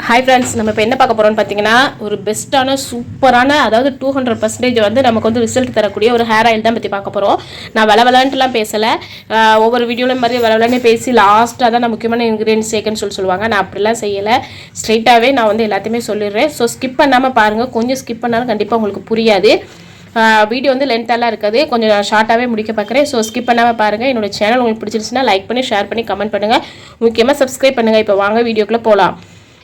Hi friends, நம்ம இப்போ என்ன பார்க்க போகிறோம்னு பார்த்தீங்கன்னா ஒரு பெஸ்ட்டான சூப்பரான அதாவது 200% வந்து நமக்கு வந்து ரிசல்ட் தரக்கூடிய ஒரு ஹேர் ஆயில் தான் பற்றி பார்க்க போகிறோம். நான் விளவலான்ட்டுலாம் பேசலை. ஒவ்வொரு வீடியோவில் மாதிரி விளவலானே பேசி லாஸ்ட்டாக தான் நான் முக்கியமான இன்க்ரீடியன்ஸ் சேர்க்கன்னு சொல்லுவாங்க. நான் அப்படிலாம் செய்யலை. ஸ்ட்ரெயிட்டாகவே நான் வந்து எல்லாத்தையுமே சொல்லிடுறேன். ஸோ ஸ்கிப் பண்ணாமல் பாருங்கள். கொஞ்சம் ஸ்கிப் பண்ணாலும் கண்டிப்பாக உங்களுக்கு புரியாது. வீடியோ வந்து லென்த்தெல்லாம் இருக்காது, கொஞ்சம் ஷார்ட்டாகவே முடிக்க பார்க்குறேன். ஸோ ஸ்கிப் பண்ணாமல் பாருங்கள். என்னோடய சேனல் உங்களுக்கு பிடிச்சிருச்சுன்னா லைக் பண்ணி ஷேர் பண்ணி கமெண்ட் பண்ணுங்கள். முக்கியமாக சப்ஸ்கிரைப் பண்ணுங்கள். இப்போ வாங்க வீடியோக்குள்ளே போகலாம்.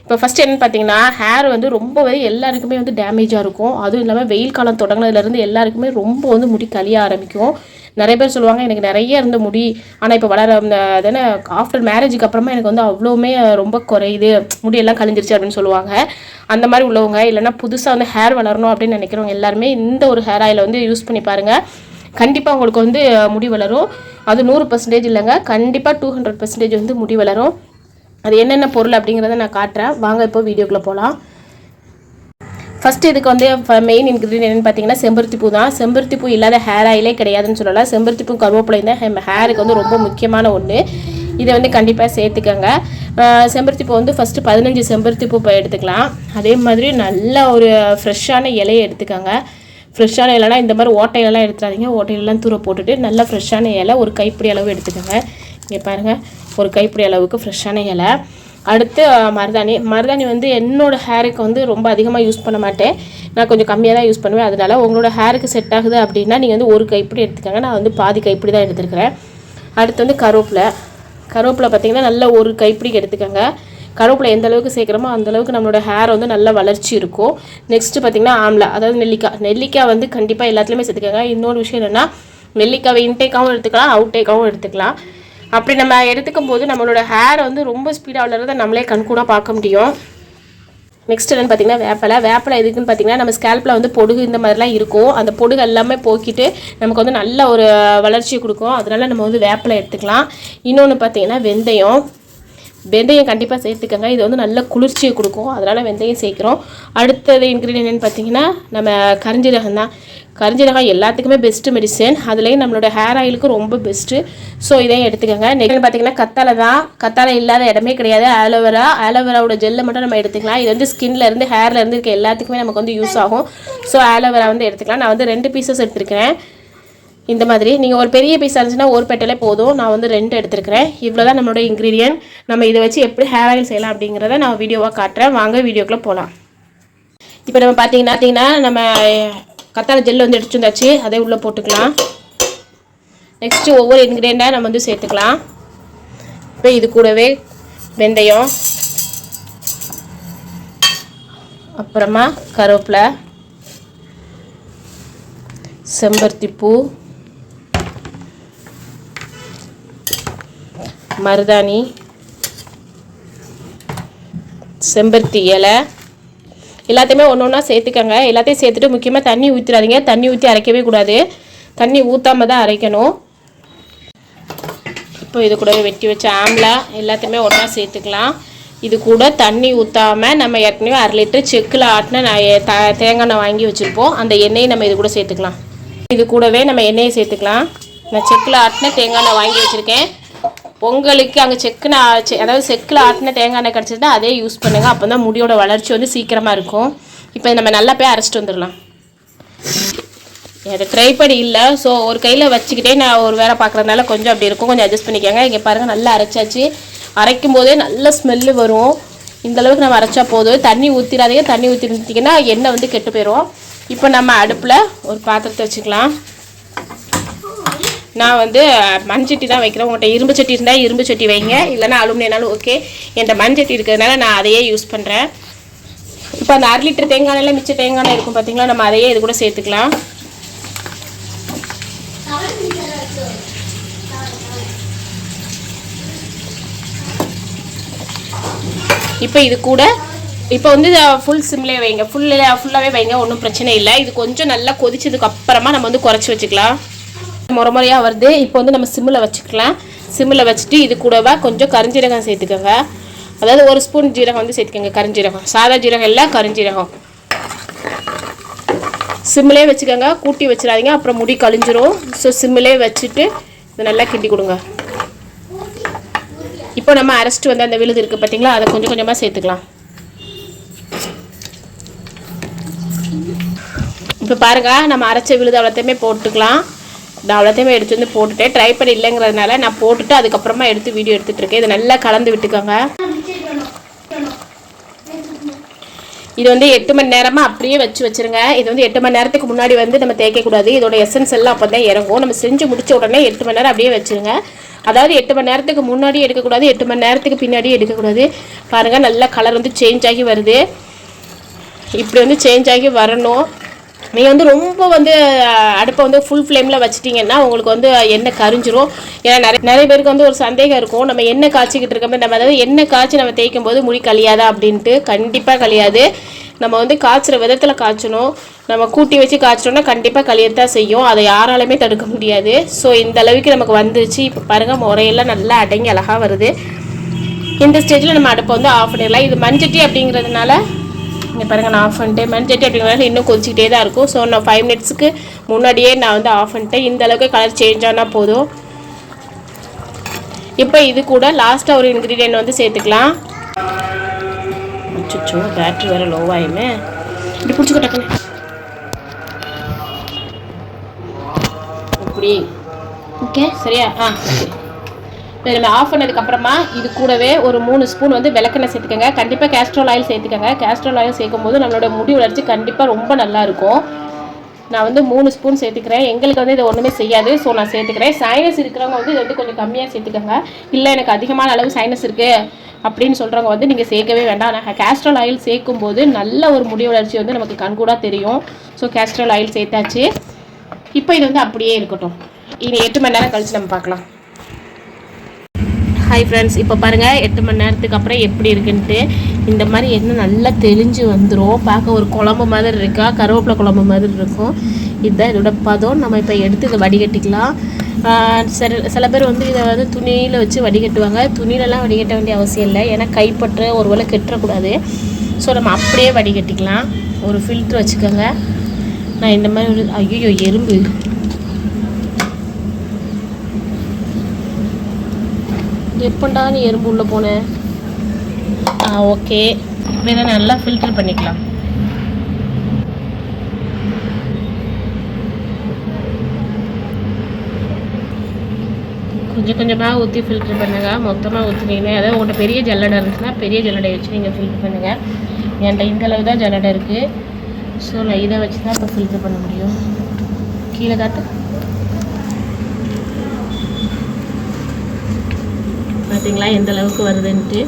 இப்போ ஃபஸ்ட் என்னென்னு பார்த்தீங்கன்னா, ஹேர் வந்து ரொம்பவே எல்லாருக்குமே வந்து டேமேஜாக இருக்கும். அதுவும் இல்லாமல் வெயில் காலம் தொடங்கினதுலேருந்து எல்லாருக்குமே ரொம்ப வந்து முடி கழிய ஆரம்பிக்கும். நிறைய பேர் சொல்லுவாங்க எனக்கு நிறைய இருந்த முடி, ஆனால் இப்போ வளர தானே ஆஃப்டர் மேரேஜுக்கு அப்புறமா எனக்கு வந்து அவ்வளோவுமே ரொம்ப குறையுது, முடியெல்லாம் கழிஞ்சிருச்சு அப்படின்னு சொல்லுவாங்க. அந்த மாதிரி உள்ளவங்க இல்லைனா புதுசாக வந்து ஹேர் வளரணும் அப்படின்னு நினைக்கிறவங்க எல்லாருமே இந்த ஒரு ஹேர் ஆயிலை வந்து யூஸ் பண்ணி பாருங்கள். கண்டிப்பாக உங்களுக்கு வந்து முடி வளரும். அது 100% இல்லைங்க, கண்டிப்பாக 200% வந்து முடி வளரும். அது என்னென்ன பொருள் அப்படிங்கிறத நான் காட்டுறேன். வாங்க இப்போ வீடியோக்குள்ளே போகலாம். ஃபஸ்ட்டு இதுக்கு வந்து மெயின் இன்க்ரீடியன்ட் என்னென்னு பார்த்தீங்கன்னா செம்பருத்தி பூ தான். செம்பருத்தி பூ இல்லாத ஹேர் ஆயிலே கிடையாதுன்னு சொல்லலாம். செம்பருத்தி பூ கருவேப்பிலையும் தான் ஹேருக்கு வந்து ரொம்ப முக்கியமான ஒன்று. இதை வந்து கண்டிப்பாக சேர்த்துக்கோங்க. செம்பருத்தி பூ வந்து ஃபஸ்ட்டு 15 செம்பருத்தி பூ எடுத்துக்கலாம். அதே மாதிரி நல்ல ஒரு ஃப்ரெஷ்ஷான இலையை எடுத்துக்கோங்க. ஃப்ரெஷ்ஷான இலைனா இந்த மாதிரி ஓட்டையிலலாம் எடுத்துடாதீங்க. ஓட்டையிலலாம் தூர போட்டுட்டு நல்லா ஃப்ரெஷ்ஷான இலை ஒரு கைப்பிடி அளவு எடுத்துக்கோங்க. இங்கே பாருங்கள், ஒரு கைப்பிடி அளவுக்கு ஃப்ரெஷ்ஷான இலை. அடுத்து மருதாணி வந்து என்னோடய ஹேருக்கு வந்து ரொம்ப அதிகமாக யூஸ் பண்ண மாட்டேன். நான் கொஞ்சம் கம்மியாக தான் யூஸ் பண்ணுவேன். அதனால் உங்களோட ஹேருக்கு செட் ஆகுது அப்படின்னா நீங்கள் வந்து ஒரு கைப்பிடி எடுத்துக்கோங்க. நான் வந்து பாதி கைப்பிடி தான் எடுத்துருக்கிறேன். அடுத்து வந்து கருவேப்பிலை பார்த்திங்கன்னா நல்ல ஒரு கைப்பிடிக்கு எடுத்துக்கோங்க. கருவேப்பிலை எந்த அளவுக்கு சேர்க்குறோமோ அந்தளவுக்கு நம்மளோட ஹேர் வந்து நல்ல வளர்ச்சி இருக்கும். நெக்ஸ்ட்டு பார்த்திங்கன்னா ஆம்லா, அதாவது நெல்லிக்காய் வந்து கண்டிப்பாக எல்லாத்துலேயுமே சேர்த்துக்கோங்க. இன்னொரு விஷயம் என்னென்னா, நெல்லிக்காவை இன்டேக்காகவும் எடுத்துக்கலாம், அவுட்டேக்காகவும் எடுத்துக்கலாம். அப்படி நம்ம எடுத்துக்கும் போது நம்மளோட ஹேர் வந்து ரொம்ப ஸ்பீடாக வளர்றதை நம்மளே கண்கூடாக பார்க்க முடியும். நெக்ஸ்ட் என்னென்னு பார்த்தீங்கன்னா வேப்பிலை எதுக்குன்னு பார்த்தீங்கன்னா, நம்ம ஸ்கேல்பில் வந்து பொடுகு இந்த மாதிரிலாம் இருக்கும். அந்த பொடுகு எல்லாமே போக்கிட்டு நமக்கு வந்து நல்ல ஒரு வளர்ச்சியை கொடுக்கும். அதனால் நம்ம வந்து வேப்பிலை எடுத்துக்கலாம். இன்னொன்று பார்த்தீங்கன்னா வெந்தயம் கண்டிப்பாக சேர்த்துக்கோங்க. இது வந்து நல்ல குளிர்ச்சியை கொடுக்கும். அதனால் வெந்தயம் சேர்க்குறோம். அடுத்தது இன்க்ரீடியன்ட் என்னென்னு பார்த்தீங்கன்னா, நம்ம கரிஞ்சீரகம் தான். கரிஞ்சீரகம் எல்லாத்துக்குமே பெஸ்ட்டு மெடிசன். அதுலேயும் நம்மளோட ஹேர் ஆயிலுக்கு ரொம்ப பெஸ்ட்டு. ஸோ இதையும் எடுத்துக்கோங்க. நெக்ஸ்ட் பார்த்தீங்கன்னா கத்தாழை தான். கத்தாழை இல்லாத இடமே கிடையாது. ஆலோவேராவோட ஜெல்லை மட்டும் நம்ம எடுத்துக்கலாம். இது வந்து ஸ்கின்லேருந்து ஹேர்லேருந்து இருக்க எல்லாத்துக்குமே நமக்கு வந்து யூஸ் ஆகும். ஸோ ஆலோவேரா வந்து எடுத்துக்கலாம். நான் வந்து 2 பீசஸ் எடுத்துருக்கிறேன். இந்த மாதிரி நீங்கள் ஒரு பெரிய பீஸாக இருந்துச்சுன்னா ஒரு பெட்டலே போதும். நான் வந்து 2 எடுத்துருக்கிறேன். இவ்வளோ தான் நம்மளோட இன்க்ரீடியன்ட். நம்ம இதை வச்சு எப்படி ஹேர் ஆயில் செய்யலாம் அப்படிங்கிறத நான் வீடியோவாக காட்டுறேன். வாங்க வீடியோக்குள்ளே போகலாம். இப்போ நம்ம பார்த்தீங்கன்னா நம்ம கத்தாழை ஜெல் வந்து எடுத்து வந்தாச்சு. அதை உள்ளே போட்டுக்கலாம். நெக்ஸ்ட்டு ஒவ்வொரு இன்க்ரீடியண்ட்டாக நம்ம வந்து சேர்த்துக்கலாம். இப்போ இது கூடவே வெந்தயம், அப்புறமா கருவேப்பிலை, செம்பருத்தி பூ, மருதாணி, செம்பருத்தி இலை எல்லாத்தையுமே ஒன்று ஒன்றா சேர்த்துக்கங்க. எல்லாத்தையும் சேர்த்துட்டு முக்கியமாக தண்ணி ஊற்றிடாதீங்க. தண்ணி ஊற்றி அரைக்கவே கூடாது. தண்ணி ஊற்றாமல் தான் அரைக்கணும். இப்போ இது கூட வெட்டி வச்ச ஆம்லா எல்லாத்தையுமே ஒன்றா சேர்த்துக்கலாம். இது கூட தண்ணி ஊற்றாமல் நம்ம ஏற்கனவே 1/2 லிட்டர் செக்கில் ஆட்டின தேங்காய் எண்ணெய் வாங்கி வச்சுருப்போம். அந்த எண்ணெயை நம்ம இது கூட சேர்த்துக்கலாம். இது கூடவே நம்ம எண்ணெயை சேர்த்துக்கலாம். நான் செக்கில் ஆட்டின தேங்காய் எண்ணெய் வாங்கி வச்சுருக்கேன். உங்களுக்கு அங்கே அதாவது செக்கில் ஆட்டின தேங்காய் எண்ணெய் கிடச்சிதுன்னா அதே யூஸ் பண்ணுங்கள். அப்போ தான் முடியோட வளர்ச்சி வந்து சீக்கிரமாக இருக்கும். இப்போ நம்ம நல்லா போய் அரைச்சிட்டு வந்துடலாம். எனக்கு ட்ரைபடி இல்லை, ஸோ ஒரு கையில் வச்சுக்கிட்டே நான் ஒரு வேலை பார்க்குறதுனால கொஞ்சம் அப்படி இருக்கும். கொஞ்சம் அட்ஜஸ்ட் பண்ணிக்கோங்க. இங்கே பாருங்கள், நல்லா அரைச்சாச்சு. அரைக்கும் போதே நல்ல ஸ்மெல்லு வரும். இந்தளவுக்கு நம்ம அரைச்சா போதும். தண்ணி ஊற்றிடாதீங்க. தண்ணி ஊற்றிருந்தீங்கன்னா எண்ணெய் வந்து கெட்டு போயிடும். இப்போ நம்ம அடுப்பில் ஒரு பாத்திரத்தை வச்சுக்கலாம். நான் வந்து மண்சட்டி தான் வைக்கிறேன். உங்கள்கிட்ட இரும்பு சட்டி இருந்தால் இரும்பு சட்டி வைங்க, இல்லைனா அலுமினியனாலும் ஓகே. என்கிட்ட மண்சட்டி இருக்கிறதுனால நான் அதையே யூஸ் பண்ணுறேன். இப்போ அந்த 1/2 லிட்டர் தேங்காய் எண்ணெய் மிச்ச தேங்காய் எண்ணெய் இருக்கும் பார்த்தீங்களா, நம்ம அதையே இது கூட சேர்த்துக்கலாம். இப்போ இது கூட இப்போ வந்து ஃபுல் சிம்லேயே வைங்க, ஃபுல்லாகவே வைங்க, ஒன்றும் பிரச்சனை இல்லை. இது கொஞ்சம் நல்லா கொதிச்சதுக்கு அப்புறமா நம்ம வந்து குறைச்சி வச்சுக்கலாம். முறையாக வருது. இப்போ வந்து நம்ம சிம்மில் வச்சுக்கலாம். சிம்மில் வச்சுட்டு இது கூடவா கொஞ்சம் கரிஞ்சீரகம் சேர்த்துக்கோங்க. அதாவது 1 ஸ்பூன் ஜீரகம் வந்து சேர்த்துக்கோங்க. கரிஞ்சீரகம், சாதா ஜீரகம் இல்லை, கரிஞ்சீரகம். சிம்மிலே வச்சுக்கோங்க, கூட்டி வச்சிடாதீங்க, அப்புறம் முடி கழிஞ்சிரும். ஸோ சிம்மிலே வச்சுட்டு இதை நல்லா கிண்டி கொடுங்க. இப்போ நம்ம அரைச்சிட்டு வந்து அந்த விழுது இருக்குது பார்த்தீங்களா, அதை கொஞ்சம் கொஞ்சமாக சேர்த்துக்கலாம். இப்போ பாருங்கள், நம்ம அரைச்ச விழுது அவ்வளோத்தையுமே போட்டுக்கலாம். நான் அவ்வளோத்தையுமே எடுத்து வந்து போட்டுட்டேன். ட்ரை பண்ணி இல்லைங்கிறதுனால நான் போட்டுட்டு அதுக்கப்புறமா எடுத்து வீடியோ எடுத்துகிட்டு இருக்கேன். இதை நல்லா கலந்து விட்டுக்கோங்க. இது வந்து 8 மணி நேரமாக அப்படியே வச்சுருங்க. இது வந்து 8 மணி நேரத்துக்கு முன்னாடி வந்து நம்ம தேய்க்கக்கூடாது. இதோட எசன்ஸ் எல்லாம் அப்போ தான் இறங்கும். நம்ம செஞ்சு முடிச்ச உடனே 8 மணி நேரம் அப்படியே வச்சுருங்க. அதாவது 8 மணி நேரத்துக்கு முன்னாடி எடுக்கக்கூடாது, 8 மணி நேரத்துக்கு பின்னாடி எடுக்கக்கூடாது. பாருங்கள், நல்லா கலர் வந்து சேஞ்ச் ஆகி வருது. இப்படி வந்து சேஞ்ச் ஆகி வரணும். நீங்கள் வந்து ரொம்ப வந்து அடுப்பை வந்து ஃபுல் ஃப்ளேமில் வச்சிட்டிங்கன்னா உங்களுக்கு வந்து எண்ணெய் கரிஞ்சிரும். ஏன்னா நிறைய பேருக்கு வந்து ஒரு சந்தேகம் இருக்கும், நம்ம எண்ணெய் காய்ச்சிக்கிட்டு இருக்கோம், நம்ம அதாவது எண்ணெய் காய்ச்சி நம்ம தேய்க்கும் போது முடி கழியாதா அப்படின்ட்டு. கண்டிப்பாக கழியாது. நம்ம வந்து காய்ச்சிற விதத்தில் காய்ச்சணும். நம்ம கூட்டி வச்சு காய்ச்சிட்டோம்னா கண்டிப்பாக கழியத்தான் செய்யும். அதை யாராலுமே தடுக்க முடியாது. ஸோ இந்த அளவுக்கு நமக்கு வந்துருச்சு. இப்போ பாருங்கள், முறையெல்லாம் நல்லா அடங்கி அழகாக வருது. இந்த ஸ்டேஜில் நம்ம அடுப்பை வந்து ஆஃப் பண்ணிடலாம். இது மஞ்சட்டி அப்படிங்கிறதுனால இங்கே பாருங்கள், நான் ஆஃப் பண்ணிட்டேன். மஞ்சட்டி அப்படிங்கிறதுனால இன்னும் கொதிச்சிக்கிட்டே தான் இருக்கும். ஸோ நான் 5 மினிட்ஸுக்கு முன்னாடியே நான் வந்து ஆஃப் பண்ணிட்டேன். இந்த அளவுக்கு கலர் சேஞ்ச் ஆனால் போதும். இப்போ இது கூட லாஸ்ட்டாக ஒரு இன்க்ரீடியன்ட் வந்து சேர்த்துக்கலாம். அச்சோ, பேட்ரி வேறு லோவாயுமே. இப்படி பிடிச்சிக்கிட்டேன். இப்படி ஓகே, சரியா? இப்போ நம்ம ஆஃப் பண்ணதுக்கப்புறமா இது கூடவே ஒரு 3 ஸ்பூன் வந்து விளக்கெண்ணெய் சேர்த்துக்கோங்க. கண்டிப்பாக கேஸ்ட்ரோல் ஆயில் சேர்த்துக்கோங்க. கேஸ்ட்ரோல் ஆயில் சேர்க்கும் போது நம்மளோட முடி வளர்ச்சி கண்டிப்பாக ரொம்ப நல்லாயிருக்கும். நான் வந்து 3 ஸ்பூன் சேர்த்துக்கிறேன். எங்களுக்கு வந்து இது ஒன்றுமே செய்யாது. ஸோ நான் சேர்த்துக்கிறேன். சைனஸ் இருக்கிறவங்க வந்து இது வந்து கொஞ்சம் கம்மியாக சேர்த்துக்கோங்க. இல்லை எனக்கு அதிகமான அளவு சைனஸ் இருக்குது அப்படின்னு சொல்கிறவங்க வந்து நீங்கள் சேர்க்கவே வேண்டாம். நான் கேஸ்ட்ரோல் ஆயில் சேர்க்கும் போது நல்ல ஒரு முடி வளர்ச்சி வந்து நமக்கு கண்கூடாக தெரியும். ஸோ கேஸ்ட்ரோல் ஆயில் சேர்த்தாச்சு. இப்போ இது வந்து அப்படியே இருக்கட்டும். இனி 8 மணி நேரம் கழித்து நம்ம பார்க்கலாம். ஹாய் ஃப்ரெண்ட்ஸ், இப்போ பாருங்கள் 8 மணி நேரத்துக்கு அப்புறம் எப்படி இருக்குன்ட்டு. இந்த மாதிரி எண்ணெய் நல்லா தெளிஞ்சு வந்துடும். பார்க்க ஒரு குழம்பு மாதிரி இருக்கா, கருவேப்பிலை குழம்பு மாதிரி இருக்கும். இதுதான் இதோட பதம். நம்ம இப்போ எடுத்து இதை வடிகட்டிக்கலாம். சில பேர் வந்து இதை வந்து துணியில் வச்சு வடிகட்டுவாங்க. துணியிலலாம் வடிகட்ட வேண்டிய அவசியம் இல்லை. ஏன்னா கைப்பற்ற ஒரு வேளை கெட்டக்கூடாது. ஸோ நம்ம அப்படியே வடிகட்டிக்கலாம். ஒரு ஃபில்ட்ரு வச்சுக்கோங்க. நான் இந்த மாதிரி ஒரு ஐயோ எறும்பு எப்பண்டா நீ எறும்பு உள்ளே போனேன். ஓகே, இப்போ இதை நல்லா ஃபில்டர் பண்ணிக்கலாம். கொஞ்சம் கொஞ்சமாக ஊற்றி ஃபில்ட்ரு பண்ணுங்கள். மொத்தமாக ஊற்றினீங்கன்னா, அதாவது உங்கள்கிட்ட பெரிய ஜல்லடை இருந்துச்சுன்னா பெரிய ஜல்லடை வச்சு நீங்கள் ஃபில்ட்ரு பண்ணுங்கள். என்கிட்ட இந்த அளவு தான் ஜல்லடை இருக்குது. ஸோ நான் இதை வச்சு தான் இப்போ ஃபில்ட்ரு பண்ண முடியும். கீழே காட்டு. பார்த்தீங்களா எந்த அளவுக்கு வருதுன்ட்டு.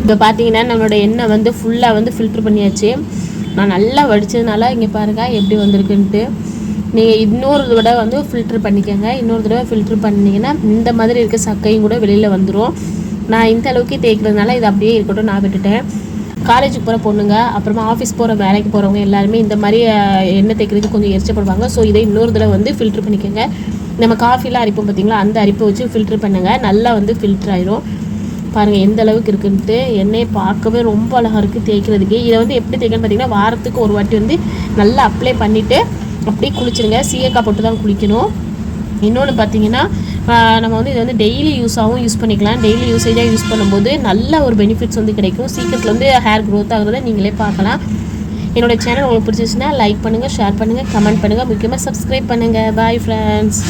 இப்போ பார்த்தீங்கன்னா நம்மளோட எண்ணெய் வந்து ஃபுல்லாக வந்து ஃபில்ட்ரு பண்ணியாச்சு. நான் நல்லா வடித்ததுனால இங்கே பாருங்கள் எப்படி வந்திருக்குன்ட்டு. நீங்கள் இன்னொரு தடவை வந்து ஃபில்ட்ரு பண்ணிக்கோங்க. இன்னொரு தடவை ஃபில்ட்ரு பண்ணிங்கன்னா இந்த மாதிரி இருக்க சக்கையும் கூட வெளியில் வந்துடும். நான் இந்த அளவுக்கு தேய்க்கிறதுனால இது அப்படியே இருக்கட்டும், நான் விட்டுட்டேன். காலேஜுக்கு போகிற பொண்ணுங்க, அப்புறமா ஆஃபீஸ் போகிற வேலைக்கு போகிறவங்க எல்லாருமே இந்த மாதிரி எண்ணெய் தேய்க்கிறதுக்கு கொஞ்சம் எரிச்சப்படுவாங்க. ஸோ இதை இன்னொரு தடவை வந்து ஃபில்ட்ரு பண்ணிக்கோங்க. நம்ம காஃபிலாம் அரிப்போம் பார்த்தீங்களா, அந்த அரிப்பை வச்சு ஃபில்ட்ரு பண்ணுங்கள். நல்லா வந்து ஃபில்ட்ரு ஆயிரும். பாருங்கள் எந்த அளவுக்கு இருக்குன்ட்டு. எண்ணெயை பார்க்கவே ரொம்ப அழகாக இருக்குது தேய்க்கிறதுக்கு. இதை வந்து எப்படி தேய்க்கணும்னு பார்த்தீங்கன்னா, வாரத்துக்கு ஒரு வாட்டி வந்து நல்லா அப்ளை பண்ணிவிட்டு அப்படியே குளிச்சுருங்க. சீயக்காய் போட்டு தான் குளிக்கணும். இன்னொன்று பார்த்தீங்கன்னா, நம்ம வந்து இதை வந்து டெய்லி யூஸ் பண்ணிக்கலாம். டெய்லி யூஸேஜாக யூஸ் பண்ணும்போது நல்ல ஒரு பெனிஃபிட்ஸ் வந்து கிடைக்கும். சீக்கிரத்தில் வந்து ஹேர் க்ரோத் ஆகுறத நீங்களே பார்க்கலாம். என்னோடய சேனல் உங்களுக்கு பிடிச்சிச்சுன்னா லைக் பண்ணுங்கள், ஷேர் பண்ணுங்கள், கமெண்ட் பண்ணுங்கள், முக்கியமாக சப்ஸ்கிரைப் பண்ணுங்கள். Bye friends.